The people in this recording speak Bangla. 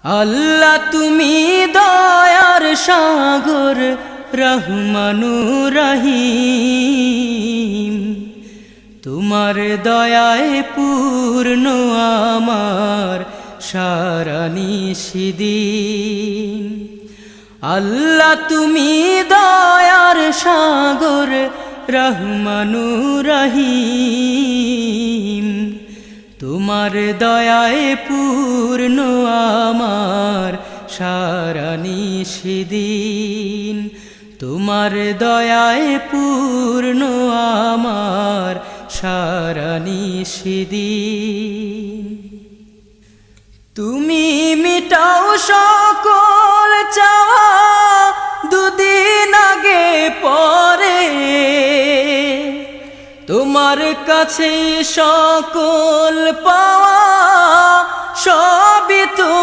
আল্লাহ তুমি দয়ার সাগর, রহমানুর রহিম। তোমার দয়ায় পূর্ণ আমার সারা নিশিদিন। আল্লাহ তুমি দয়ার সাগর, রহমানুর রহিম। তোমার দয়ায় পূর্ণ আমার সারা নিশিদিন। তোমার দয়ায় পূর্ণ আমার সারা নিশিদিন। তুমি মিটাও সকল চাওয়া দুদিন আগে পরে, তোমার কাছে সকল পাওয়া সবই তোমার।